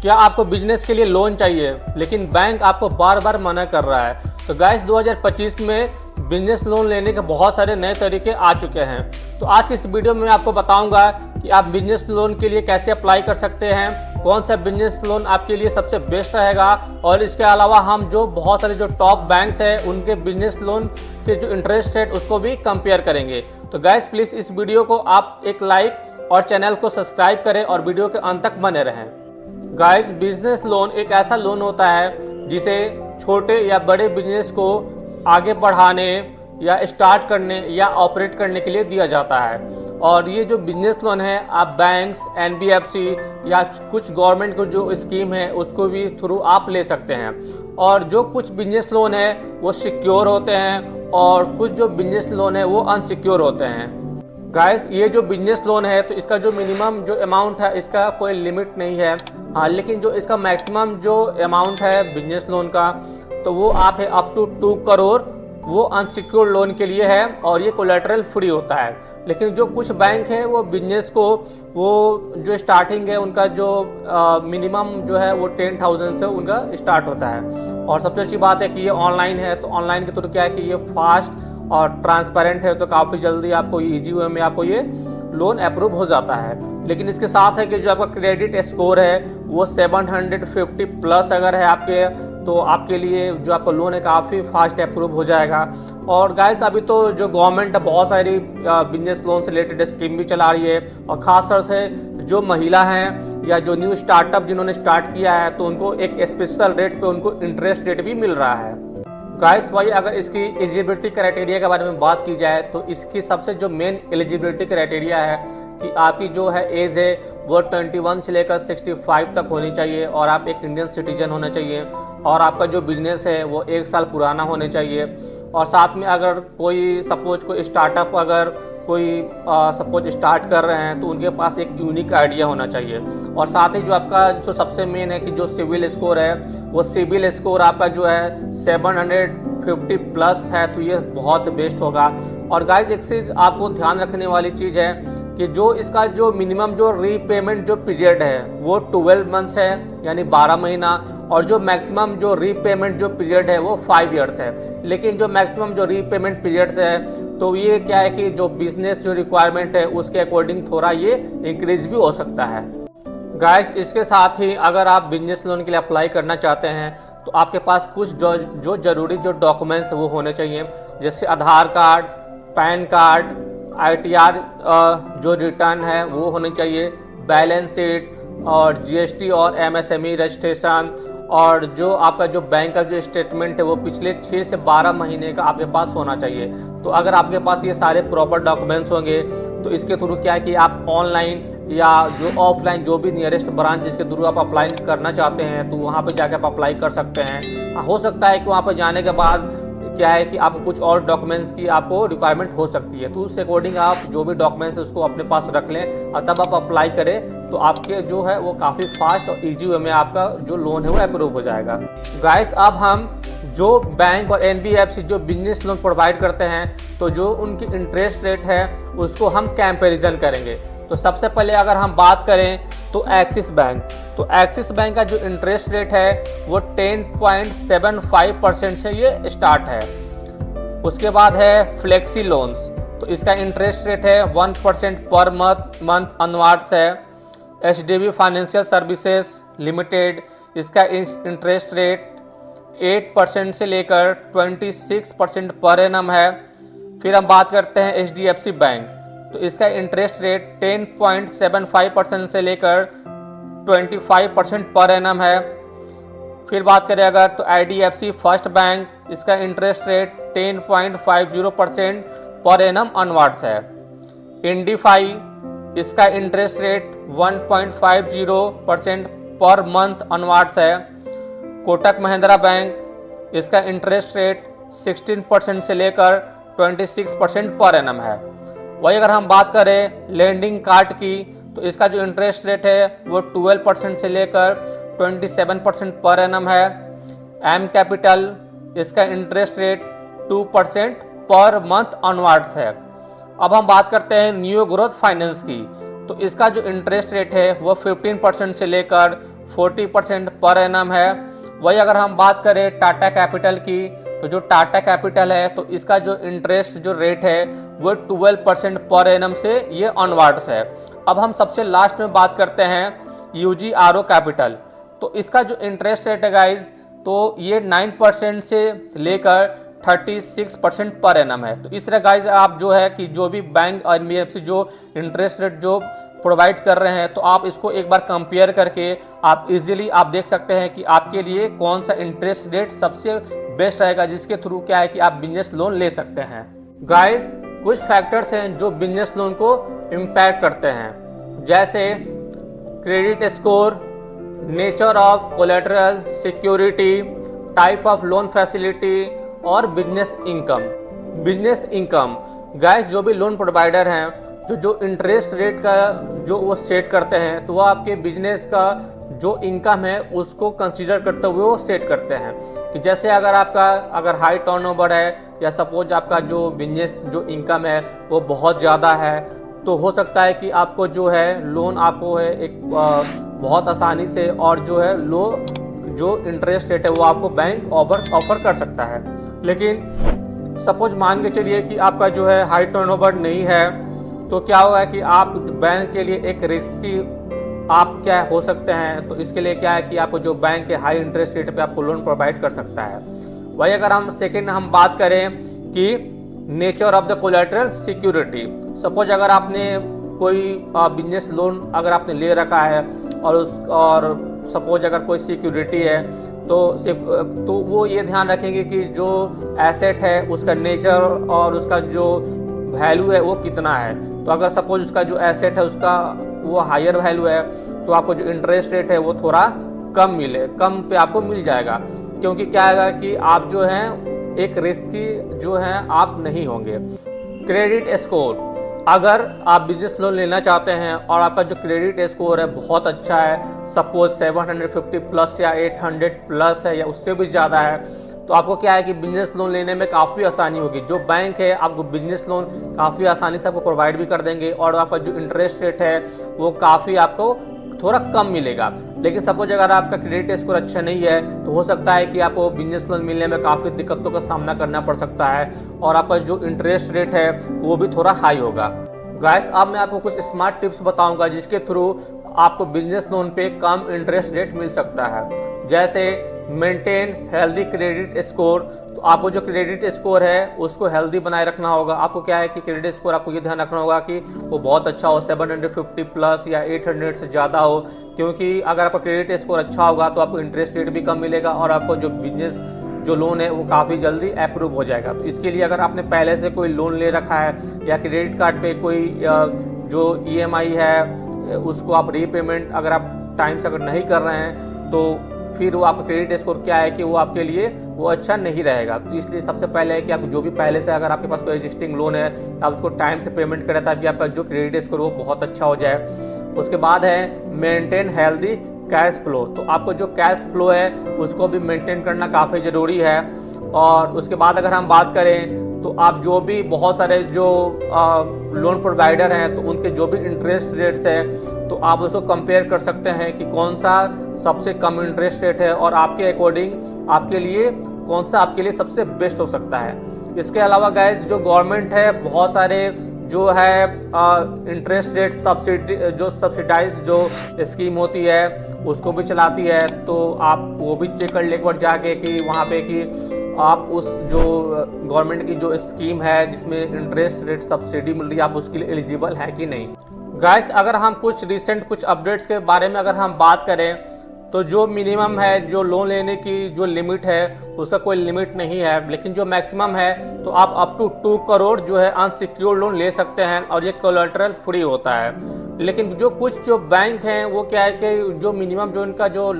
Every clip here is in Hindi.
क्या आपको बिजनेस के लिए लोन चाहिए लेकिन बैंक आपको बार बार मना कर रहा है? तो गाइस 2025 में बिजनेस लोन लेने के बहुत सारे नए तरीके आ चुके हैं। तो आज की इस वीडियो में मैं आपको बताऊंगा कि आप बिजनेस लोन के लिए कैसे अप्लाई कर सकते हैं, कौन सा बिजनेस लोन आपके लिए सबसे बेस्ट रहेगा, और इसके अलावा हम जो बहुत सारे जो टॉप बैंक्स हैं उनके बिजनेस लोन के जो इंटरेस्ट रेट उसको भी कंपेयर करेंगे। तो गाइस प्लीज़ इस वीडियो को आप एक लाइक और चैनल को सब्सक्राइब करें और वीडियो के अंत तक बने रहें। गाइस बिजनेस लोन एक ऐसा लोन होता है जिसे छोटे या बड़े बिजनेस को आगे बढ़ाने या स्टार्ट करने या ऑपरेट करने के लिए दिया जाता है। और ये जो बिजनेस लोन है आप बैंक्स, एनबीएफसी या कुछ गवर्नमेंट को जो स्कीम है उसको भी थ्रू आप ले सकते हैं। और जो कुछ बिजनेस लोन है वो सिक्योर होते हैं और कुछ जो बिजनेस लोन है वो अनसिक्योर होते हैं। गाइस ये जो बिजनेस लोन है तो इसका जो मिनिमम जो अमाउंट है इसका कोई लिमिट नहीं है, हाँ, लेकिन जो इसका मैक्सिमम जो अमाउंट है बिजनेस लोन का तो वो आप है अप टू 2 करोड़, वो अनसिक्योर्ड लोन के लिए है और ये कोलेटरल फ्री होता है। लेकिन जो कुछ बैंक है वो बिजनेस को वो जो स्टार्टिंग है उनका जो मिनिमम जो है वो 10,000 से उनका स्टार्ट होता है। और सबसे अच्छी बात है कि ये ऑनलाइन है, तो ऑनलाइन के थ्रू क्या है कि ये फास्ट और ट्रांसपेरेंट है, तो काफ़ी जल्दी आपको ईजी वे में आपको ये लोन अप्रूव हो जाता है। लेकिन इसके साथ है कि जो आपका क्रेडिट स्कोर है वो 750 प्लस अगर है आपके, तो आपके लिए जो आपका लोन है काफ़ी फास्ट अप्रूव हो जाएगा। और गाइस अभी तो जो गवर्नमेंट बहुत सारी बिजनेस लोन से रिलेटेड स्कीम भी चला रही है, और ख़ास तौर से जो महिला हैं या जो न्यू स्टार्टअप जिन्होंने स्टार्ट किया है तो उनको एक स्पेशल रेट पे उनको इंटरेस्ट रेट भी मिल रहा है। गाइस भाई अगर इसकी एलिजिबिलिटी क्राइटेरिया के बारे में बात की जाए तो इसकी सबसे जो मेन एलिजिबिलिटी क्राइटेरिया है कि आपकी जो है एज है वो 21 से लेकर 65 तक होनी चाहिए, और आप एक इंडियन सिटीजन होना चाहिए, और आपका जो बिजनेस है वो 1 साल पुराना होने चाहिए। और साथ में अगर कोई सपोज कोई स्टार्टअप अगर कोई सपोज स्टार्ट कर रहे हैं तो उनके पास एक यूनिक आइडिया होना चाहिए। और साथ ही जो आपका जो सबसे मेन है कि जो सिविल स्कोर है वो सिविल स्कोर आपका जो है 750 प्लस है, तो ये बहुत बेस्ट होगा। और गाइस एक चीज़ आपको ध्यान रखने वाली चीज़ है कि जो इसका जो मिनिमम जो रीपेमेंट जो पीरियड है वो 12 मंथ्स है यानी 12 महीना, और जो मैक्सिमम जो रीपेमेंट जो पीरियड है वो 5 इयर्स है। लेकिन जो मैक्सिमम जो रीपेमेंट पीरियड्स है तो ये क्या है कि जो बिजनेस जो रिक्वायरमेंट है उसके अकॉर्डिंग थोड़ा ये इंक्रीज भी हो सकता है। गाइस इसके साथ ही अगर आप बिजनेस लोन के लिए अप्लाई करना चाहते हैं तो आपके पास कुछ जो जरूरी जो डॉक्यूमेंट्स वो होने चाहिए, जैसे आधार कार्ड, पैन कार्ड, ITR जो रिटर्न है वो होनी चाहिए, बैलेंस शीट और GST और MSME रजिस्ट्रेशन, और जो आपका जो बैंक का जो स्टेटमेंट है वो पिछले 6 से 12 महीने का आपके पास होना चाहिए। तो अगर आपके पास ये सारे प्रॉपर डॉक्यूमेंट्स होंगे तो इसके थ्रू क्या है कि आप ऑनलाइन या जो ऑफलाइन जो भी नियरेस्ट ब्रांच जिसके थ्रू आप अप्लाई करना चाहते हैं तो वहाँ पर जाकर आप अप्लाई कर सकते हैं। हो सकता है कि वहाँ पर जाने के बाद क्या है कि आपको कुछ और डॉक्यूमेंट्स की आपको रिक्वायरमेंट हो सकती है, तो उसके अकॉर्डिंग आप जो भी डॉक्यूमेंट्स है उसको अपने पास रख लें और तब आप अप्लाई करें, तो आपके जो है वो काफ़ी फास्ट और इजी वे में आपका जो लोन है वो अप्रूव हो जाएगा। गाइस अब हम जो बैंक और एनबीएफसी जो बिजनेस लोन प्रोवाइड करते हैं तो जो उनकी इंटरेस्ट रेट है उसको हम कंपैरिजन करेंगे। तो सबसे पहले अगर हम बात करें तो एक्सिस बैंक, तो एक्सिस बैंक का जो इंटरेस्ट रेट है वो 10.75% से ये स्टार्ट है। उसके बाद है फ्लेक्सी लोन्स, तो इसका इंटरेस्ट रेट है 1% पर मंथ अनवार्ड्स है। HDB फाइनेंशियल सर्विसेज लिमिटेड, इसका इंटरेस्ट रेट 8% से लेकर 26% पर एनम है। फिर हम बात करते हैं HDFC बैंक, तो इसका इंटरेस्ट रेट 10.75% से लेकर 25% पर एनम है। फिर बात करें अगर तो IDFC फर्स्ट बैंक, इसका इंटरेस्ट रेट 10.50% पर एनम अनवार्ड्स है। INDFI, इसका इंटरेस्ट रेट 1.50% पर मंथ अनवार्ड्स है। कोटक महिंद्रा बैंक, इसका इंटरेस्ट रेट 16% से लेकर 26% पर एनम है। वही अगर हम बात करें लेंडिंग कार्ड की तो इसका जो इंटरेस्ट रेट है वो 12% से लेकर 27% पर एनम है। एम कैपिटल, इसका interest rate 2% per month onwards है। अब हम बात करते हैं न्यू ग्रोथ फाइनेंस की, तो इसका जो इंटरेस्ट रेट है वो 15% से लेकर 40% पर एनम है। वही अगर हम बात करें टाटा कैपिटल की, तो जो टाटा कैपिटल है तो इसका जो इंटरेस्ट जो रेट है वो 12% पर एनम से ये ऑनवर्ड्स है। अब हम सबसे लास्ट में बात करते हैं यूजीआरओ कैपिटल। तो इसका जो इंटरेस्ट रेट है गाइज, तो ये 9% से लेकर 36% पर एनम है। तो इस तरह गाइज आप जो है कि जो भी बैंक और एनबीएफसी जो इंटरेस्ट रेट जो प्रोवाइड कर रहे हैं, तो आप इसको एक बार कंपेयर करके आप इजीली आप देख सकते हैं कि आपके लिए कौन सा इंटरेस्ट रेट सबसे बेस्ट रहेगा, जिसके थ्रू क्या है कि आप बिजनेस लोन ले सकते हैं। गाइस कुछ फैक्टर्स हैं जो बिजनेस लोन को इम्पैक्ट करते हैं, जैसे credit score, nature of collateral, security, type of loan facility और business income. Business income guys जो भी लोन प्रोवाइडर हैं जो इंटरेस्ट रेट का जो वो सेट करते हैं, तो वो आपके बिजनेस का जो इनकम है उसको कंसीडर करते हुए वो सेट करते हैं कि जैसे अगर हाई टर्नओवर है या सपोज आपका जो बिजनेस जो इनकम है वो बहुत ज़्यादा है, तो हो सकता है कि आपको जो है लोन आपको है एक बहुत आसानी से और जो है लो जो इंटरेस्ट रेट है वो आपको बैंक ऑफर कर सकता है। लेकिन सपोज मान के चलिए कि आपका जो है हाई टर्नओवर नहीं है, तो क्या होगा कि आप बैंक के लिए एक रिस्की आप क्या हो सकते हैं। तो इसके लिए क्या है कि आपको जो बैंक के हाई इंटरेस्ट रेट पे आपको लोन प्रोवाइड कर सकता है। वही अगर हम बात करें कि nature of the collateral security, suppose अगर आपने कोई बिजनेस लोन अगर आपने ले रखा है और सपोज अगर कोई सिक्योरिटी है, तो वो ये ध्यान रखेंगे कि जो एसेट है उसका नेचर और उसका जो वैल्यू है वो कितना है। तो अगर सपोज उसका जो एसेट है उसका वो हायर वैल्यू है, तो आपको जो इंटरेस्ट रेट है वो थोड़ा कम पे आपको मिल जाएगा, क्योंकि क्या है कि आप जो है एक रिस्की जो है आप नहीं होंगे। क्रेडिट स्कोर, अगर आप बिजनेस लोन लेना चाहते हैं और आपका जो क्रेडिट स्कोर है बहुत अच्छा है, सपोज 750 प्लस या 800 प्लस है या उससे भी ज़्यादा है, तो आपको क्या है कि बिजनेस लोन लेने में काफ़ी आसानी होगी। जो बैंक है आपको बिजनेस लोन काफ़ी आसानी से आपको प्रोवाइड भी कर देंगे और आपका जो इंटरेस्ट रेट है वो काफ़ी आपको थोड़ा कम मिलेगा। लेकिन सपोज अगर आपका क्रेडिट स्कोर अच्छा नहीं है, तो हो सकता है कि आपको बिजनेस लोन मिलने में काफ़ी दिक्कतों का सामना करना पड़ सकता है और आपका जो इंटरेस्ट रेट है वो भी थोड़ा हाई होगा। गाइस अब मैं आपको कुछ स्मार्ट टिप्स बताऊंगा जिसके थ्रू आपको बिजनेस लोन पे कम इंटरेस्ट रेट मिल सकता है। जैसे मेंटेन हेल्दी क्रेडिट स्कोर, तो आपको जो क्रेडिट स्कोर है उसको हेल्दी बनाए रखना होगा। आपको क्या है कि क्रेडिट स्कोर आपको ये ध्यान रखना होगा कि वो बहुत अच्छा हो, 750 प्लस या 800 से ज़्यादा हो, क्योंकि अगर आपका क्रेडिट स्कोर अच्छा होगा तो आपको इंटरेस्ट रेट भी कम मिलेगा और आपको जो बिजनेस जो लोन है वो काफ़ी जल्दी अप्रूव हो जाएगा। तो इसके लिए अगर आपने पहले से कोई लोन ले रखा है या क्रेडिट कार्ड पे कोई जो EMI है उसको आप रीपेमेंट अगर आप टाइम से अगर नहीं कर रहे हैं, तो फिर वो आपका क्रेडिट स्कोर क्या है कि वो आपके लिए वो अच्छा नहीं रहेगा। तो इसलिए सबसे पहले है कि आप जो भी पहले से अगर आपके पास कोई एग्जिस्टिंग लोन है आप उसको टाइम से पेमेंट करें ताकि आपका जो क्रेडिट स्कोर वो बहुत अच्छा हो जाए। उसके बाद है मेंटेन हेल्दी कैश फ्लो, तो आपको जो कैश फ्लो है उसको भी मेंटेन करना काफ़ी ज़रूरी है। और उसके बाद अगर हम बात करें तो आप जो भी बहुत सारे जो लोन प्रोवाइडर हैं तो उनके जो भी इंटरेस्ट रेट्स हैं तो आप उसको कंपेयर कर सकते हैं कि कौन सा सबसे कम इंटरेस्ट रेट है और आपके अकॉर्डिंग आपके लिए कौन सा आपके लिए सबसे बेस्ट हो सकता है। इसके अलावा गाइस जो गवर्नमेंट है बहुत सारे जो है इंटरेस्ट रेट सब्सिडाइज जो स्कीम होती है उसको भी चलाती है, तो आप वो भी चेक कर ले एक बार जाके कि वहाँ पे कि आप उस जो गवर्नमेंट की जो स्कीम है जिसमें इंटरेस्ट रेट सब्सिडी मिल रही है आप उसके लिए एलिजिबल है कि नहीं। गाइस अगर हम कुछ रिसेंट कुछ अपडेट्स के बारे में अगर हम बात करें तो जो मिनिमम है जो लोन लेने की जो लिमिट है उसका कोई लिमिट नहीं है, लेकिन जो मैक्सिमम है तो आप अप टू 2 करोड़ जो है अनसिक्योर्ड लोन ले सकते हैं और ये कोलेटरल फ्री होता है। लेकिन जो कुछ जो बैंक हैं वो क्या है कि जो मिनिमम जो इनका जो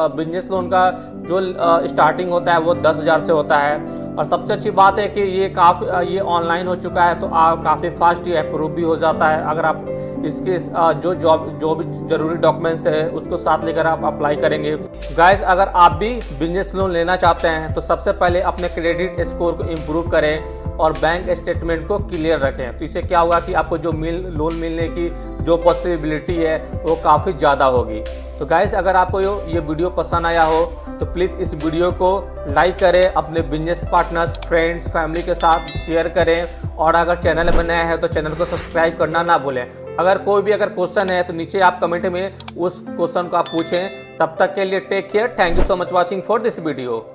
बिजनेस लोन का जो स्टार्टिंग होता है वो 10,000 से होता है। और सबसे अच्छी बात है कि ये ऑनलाइन हो चुका है तो काफ़ी फास्ट ये अप्रूव भी हो जाता है। अगर आप इसके जो भी जरूरी डॉक्यूमेंट्स है उसको साथ लेकर आप अप्लाई करेंगे। गाइस अगर आप भी बिजनेस लोन लेना चाहते हैं तो सबसे पहले अपने क्रेडिट स्कोर को इम्प्रूव करें और बैंक स्टेटमेंट को क्लियर रखें। तो इससे क्या होगा कि आपको जो लोन मिलने की जो पॉसिबिलिटी है वो काफ़ी ज़्यादा होगी। तो गाइस, अगर आपको ये वीडियो पसंद आया हो तो प्लीज़ इस वीडियो को लाइक करें, अपने बिजनेस पार्टनर्स, फ्रेंड्स, फैमिली के साथ शेयर करें और अगर चैनल में नया है तो चैनल को सब्सक्राइब करना ना भूलें। अगर कोई भी क्वेश्चन है तो नीचे आप कमेंट में उस क्वेश्चन को आप पूछें। तब तक के लिए take care. Thank you so much watching for this video.